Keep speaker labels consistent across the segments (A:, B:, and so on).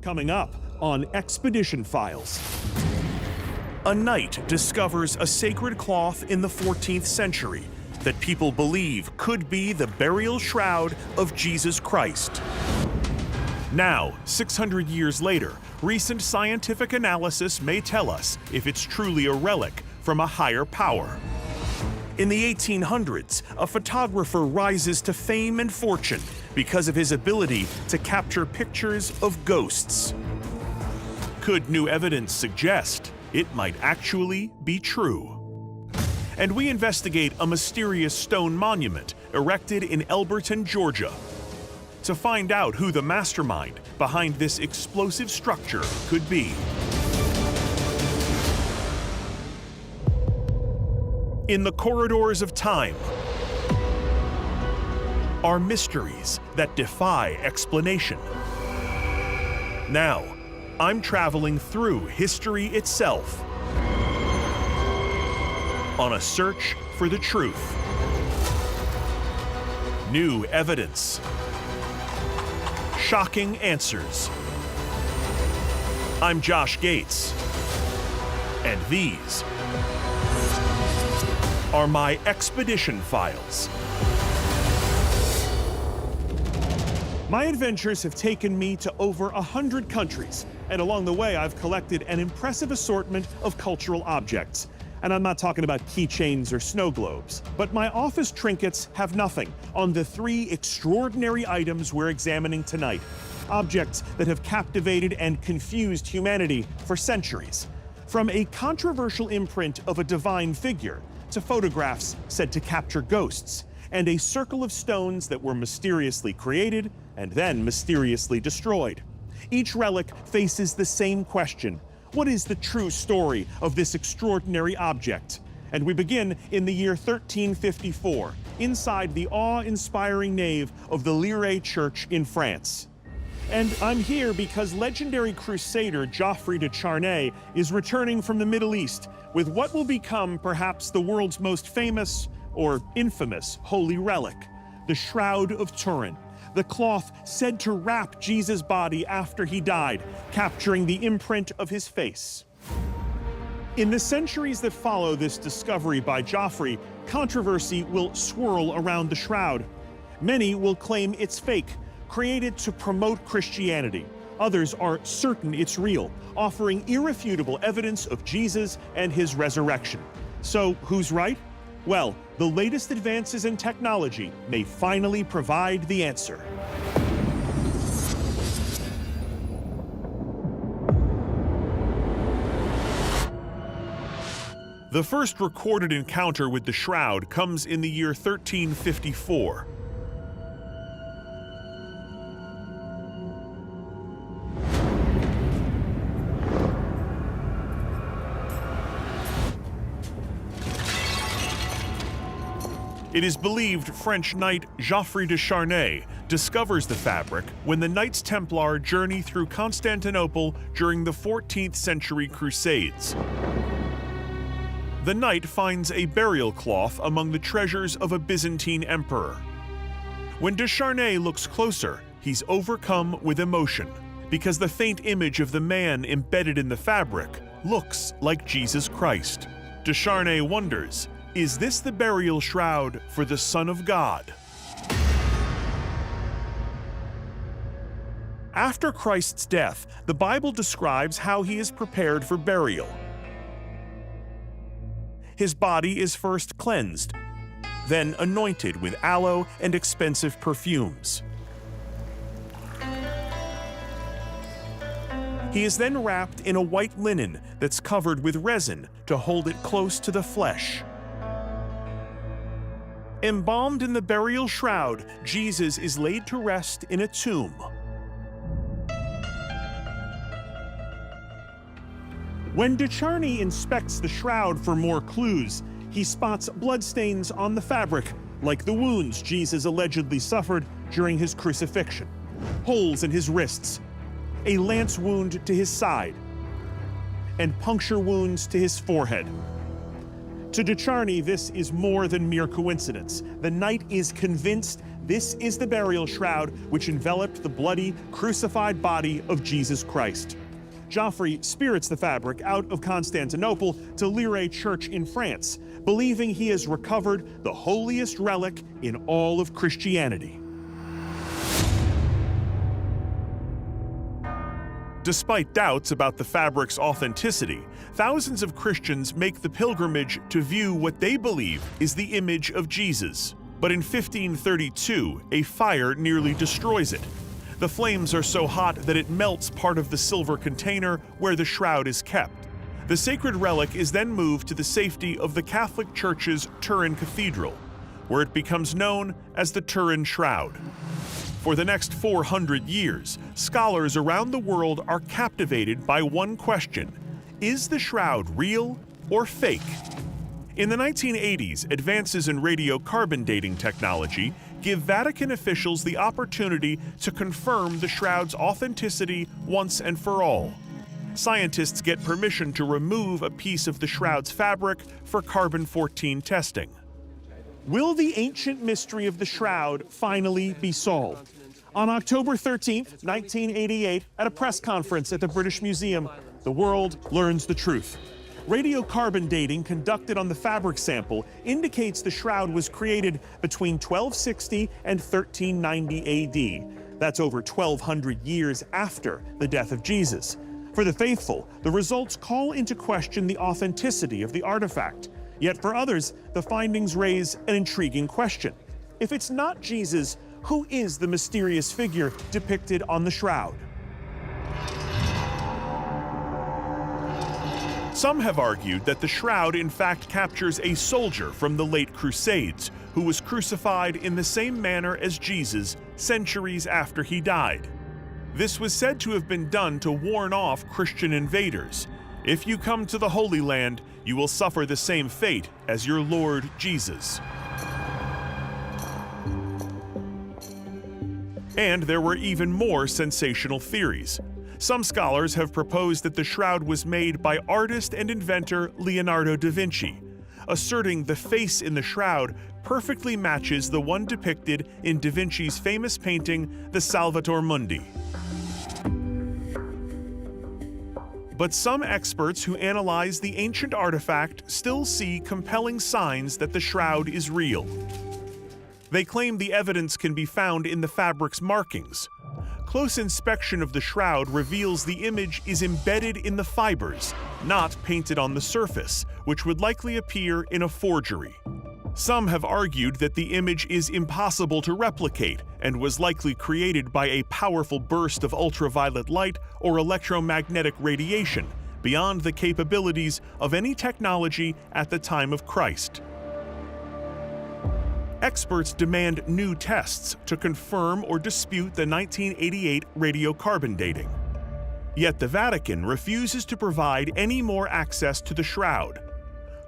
A: Coming up on Expedition Files.
B: A knight discovers a sacred cloth in the 14th century that people believe could be the burial shroud of Jesus Christ. Now, 600 years later, recent scientific analysis may tell us if it's truly a relic from a higher power. In the 1800s, a photographer rises to fame and fortune because of his ability to capture pictures of ghosts. Could new evidence suggest it might actually be true? And we investigate a mysterious stone monument erected in Elberton, Georgia, to find out who the mastermind behind this explosive structure could be. In the corridors of time are mysteries that defy explanation. Now, I'm traveling through history itself on a search for the truth. New evidence. Shocking answers. I'm Josh Gates, and these are my Expedition Files.
A: My adventures have taken me to over 100 countries, and along the way I've collected an impressive assortment of cultural objects. And I'm not talking about keychains or snow globes, but my office trinkets have nothing on the 3 extraordinary items we're examining tonight. Objects that have captivated and confused humanity for centuries. From a controversial imprint of a divine figure to photographs said to capture ghosts, and a circle of stones that were mysteriously created and then mysteriously destroyed. Each relic faces the same question: what is the true story of this extraordinary object? And we begin in the year 1354, inside the awe-inspiring nave of the Lire Church in France. And I'm here because legendary crusader Geoffrey de Charnay is returning from the Middle East with what will become perhaps the world's most famous or infamous holy relic, the Shroud of Turin, the cloth said to wrap Jesus' body after he died, capturing the imprint of his face. In the centuries that follow this discovery by Geoffrey, controversy will swirl around the shroud. Many will claim it's fake, created to promote Christianity. Others are certain it's real, offering irrefutable evidence of Jesus and his resurrection. So who's right? Well, the latest advances in technology may finally provide the answer.
B: The first recorded encounter with the shroud comes in the year 1354. It is believed French knight Geoffrey de Charnay discovers the fabric when the Knights Templar journey through Constantinople during the 14th century Crusades. The knight finds a burial cloth among the treasures of a Byzantine emperor. When de Charnay looks closer, he's overcome with emotion because the faint image of the man embedded in the fabric looks like Jesus Christ. De Charnay wonders, is this the burial shroud for the Son of God? After Christ's death, the Bible describes how he is prepared for burial. His body is first cleansed, then anointed with aloe and expensive perfumes. He is then wrapped in a white linen that's covered with resin to hold it close to the flesh. Embalmed in the burial shroud, Jesus is laid to rest in a tomb. When de Charnay inspects the shroud for more clues, he spots bloodstains on the fabric, like the wounds Jesus allegedly suffered during his crucifixion. Holes in his wrists, a lance wound to his side, and puncture wounds to his forehead. To de Charnay, this is more than mere coincidence. The knight is convinced
A: This is the burial shroud which enveloped the bloody, crucified body of Jesus Christ. Geoffrey spirits the fabric out of Constantinople to Lire Church in France, believing he has recovered the holiest relic in all of Christianity.
B: Despite doubts about the fabric's authenticity, thousands of Christians make the pilgrimage to view what they believe is the image of Jesus. But in 1532, a fire nearly destroys it. The flames are so hot that it melts part of the silver container where the shroud is kept. The sacred relic is then moved to the safety of the Catholic Church's Turin Cathedral, where it becomes known as the Turin Shroud. For the next 400 years, scholars around the world are captivated by one question: is the shroud real or fake? In the 1980s, advances in radiocarbon dating technology give Vatican officials the opportunity to confirm the shroud's authenticity once and for all. Scientists get permission to remove a piece of the shroud's fabric for carbon-14 testing.
A: Will the ancient mystery of the shroud finally be solved? On October 13, 1988, at a press conference at the British Museum, the world learns the truth. Radiocarbon dating conducted on the fabric sample indicates the shroud was created between 1260 and 1390 AD. That's over 1,200 years after the death of Jesus. For the faithful, the results call into question the authenticity of the artifact. Yet for others, the findings raise an intriguing question. If it's not Jesus, who is the mysterious figure depicted on the shroud?
B: Some have argued that the shroud in fact captures a soldier from the late Crusades who was crucified in the same manner as Jesus centuries after he died. This was said to have been done to warn off Christian invaders. If you come to the Holy Land, you will suffer the same fate as your Lord Jesus. And there were even more sensational theories. Some scholars have proposed that the shroud was made by artist and inventor Leonardo da Vinci, asserting the face in the shroud perfectly matches the one depicted in da Vinci's famous painting, the Salvator Mundi. But some experts who analyze the ancient artifact still see compelling signs that the shroud is real. They claim the evidence can be found in the fabric's markings. Close inspection of the shroud reveals the image is embedded in the fibers, not painted on the surface, which would likely appear in a forgery. Some have argued that the image is impossible to replicate and was likely created by a powerful burst of ultraviolet light or electromagnetic radiation beyond the capabilities of any technology at the time of Christ. Experts demand new tests to confirm or dispute the 1988 radiocarbon dating. Yet the Vatican refuses to provide any more access to the shroud.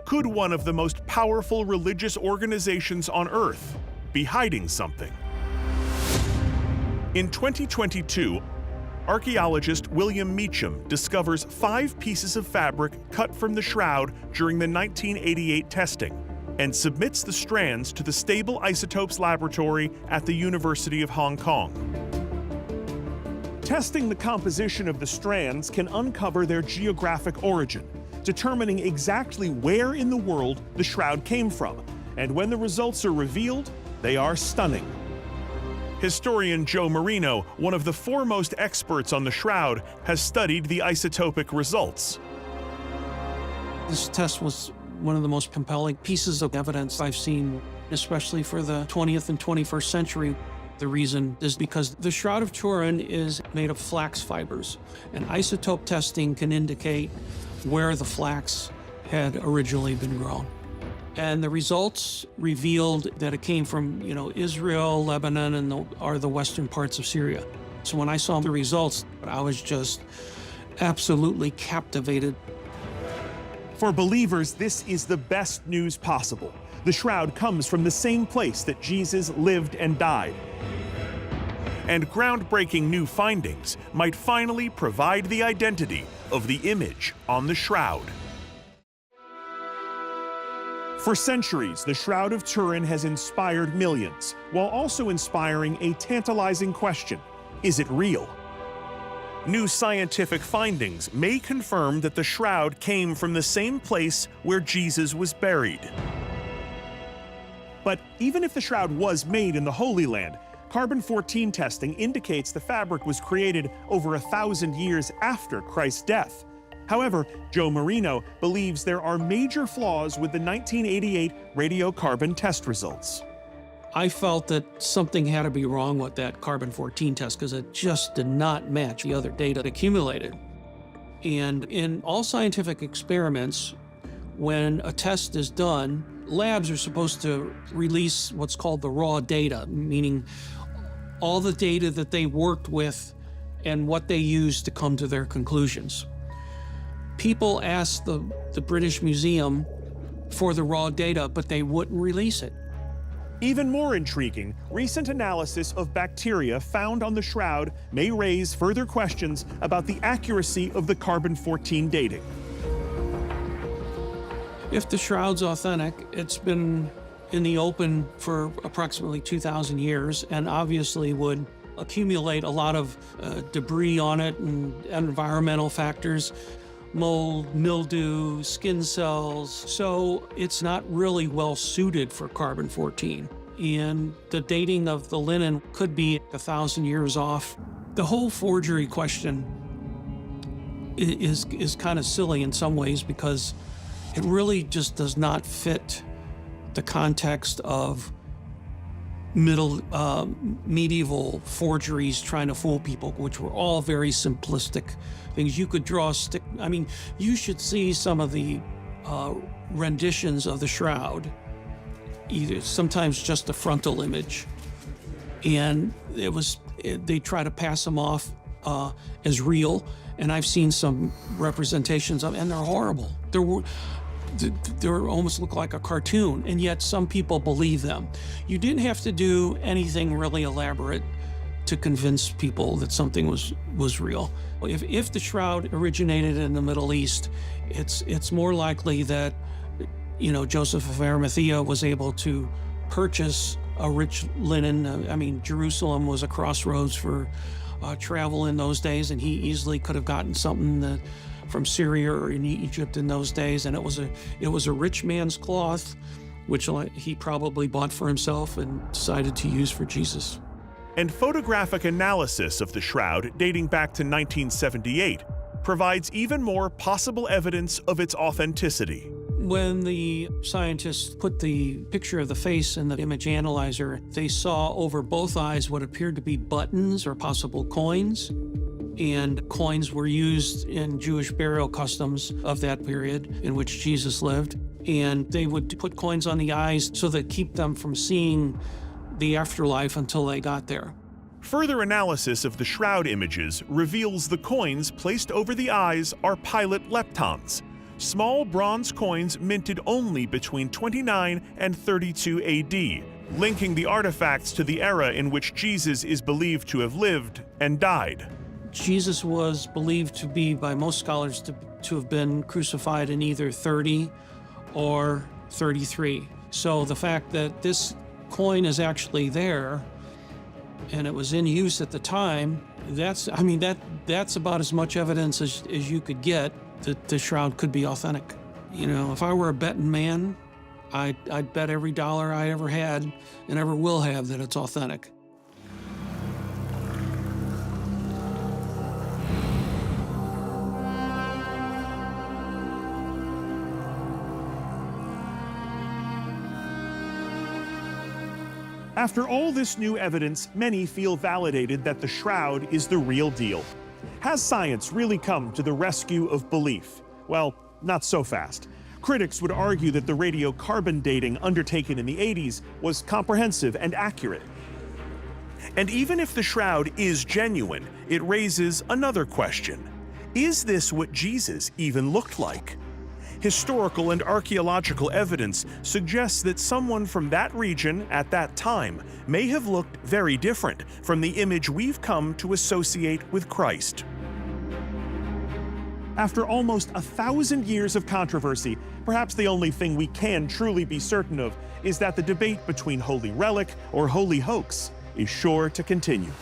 B: Could one of the most powerful religious organizations on Earth be hiding something? In 2022, archaeologist William Meacham discovers 5 pieces of fabric cut from the shroud during the 1988 testing, and submits the strands to the Stable Isotopes Laboratory at the University of Hong Kong.
A: Testing the composition of the strands can uncover their geographic origin, determining exactly where in the world the shroud came from. And when the results are revealed, they are stunning.
B: Historian Joe Marino, one of the foremost experts on the shroud, has studied the isotopic results.
C: This test was one of the most compelling pieces of evidence I've seen, especially for the 20th and 21st century. The reason is because the Shroud of Turin is made of flax fibers, and isotope testing can indicate where the flax had originally been grown. And the results revealed that it came from, Israel, Lebanon, and the western parts of Syria. So when I saw the results, I was just absolutely captivated.
A: For believers, this is the best news possible. The shroud comes from the same place that Jesus lived and died.
B: And groundbreaking new findings might finally provide the identity of the image on the shroud.
A: For centuries, the Shroud of Turin has inspired millions, while also inspiring a tantalizing question: is it real?
B: New scientific findings may confirm that the shroud came from the same place where Jesus was buried.
A: But even if the shroud was made in the Holy Land, carbon-14 testing indicates the fabric was created over 1,000 years after Christ's death. However, Joe Marino believes there are major flaws with the 1988 radiocarbon test results.
C: I felt that something had to be wrong with that carbon-14 test because it just did not match the other data accumulated. And in all scientific experiments, when a test is done, labs are supposed to release what's called the raw data, meaning all the data that they worked with and what they used to come to their conclusions. People asked the British Museum for the raw data, but they wouldn't release it.
A: Even more intriguing, recent analysis of bacteria found on the shroud may raise further questions about the accuracy of the carbon-14 dating.
C: If the shroud's authentic, it's been in the open for approximately 2,000 years and obviously would accumulate a lot of debris on it and environmental factors, mold, mildew, skin cells. So it's not really well suited for carbon-14. And the dating of the linen could be 1,000 years off. The whole forgery question is kind of silly in some ways because it really just does not fit the context of medieval forgeries trying to fool people, which were all very simplistic things. You could draw a stick. I mean, you should see some of the renditions of the shroud, either sometimes just a frontal image, and they try to pass them off as real. And I've seen some representations of, and they're horrible. They almost look like a cartoon, and yet some people believe them. You didn't have to do anything really elaborate to convince people that something was real. If the shroud originated in the Middle East, it's more likely that, you know, Joseph of Arimathea was able to purchase a rich linen. I mean, Jerusalem was a crossroads for travel in those days, and he easily could have gotten something from Syria or in Egypt in those days, and it was a rich man's cloth, which he probably bought for himself and decided to use for Jesus.
B: And photographic analysis of the shroud dating back to 1978 provides even more possible evidence of its authenticity.
C: When the scientists put the picture of the face in the image analyzer, they saw over both eyes what appeared to be buttons or possible coins. And coins were used in Jewish burial customs of that period in which Jesus lived. And they would put coins on the eyes so that keep them from seeing the afterlife until they got there.
B: Further analysis of the shroud images reveals the coins placed over the eyes are pilot leptons, small bronze coins minted only between 29 and 32 AD, linking the artifacts to the era in which Jesus is believed to have lived and died.
C: Jesus was believed to be, by most scholars, to have been crucified in either 30 or 33. So the fact that this coin is actually there and it was in use at the time, that's about as much evidence as you could get that the shroud could be authentic. You know, if I were a betting man, I'd bet every dollar I ever had and ever will have that it's authentic.
A: After all this new evidence, many feel validated that the shroud is the real deal. Has science really come to the rescue of belief? Well, not so fast. Critics would argue that the radiocarbon dating undertaken in the 80s was comprehensive and accurate.
B: And even if the shroud is genuine, it raises another question. Is this what Jesus even looked like? Historical and archaeological evidence suggests that someone from that region at that time may have looked very different from the image we've come to associate with Christ.
A: After almost 1,000 years of controversy, perhaps the only thing we can truly be certain of is that the debate between holy relic or holy hoax is sure to continue.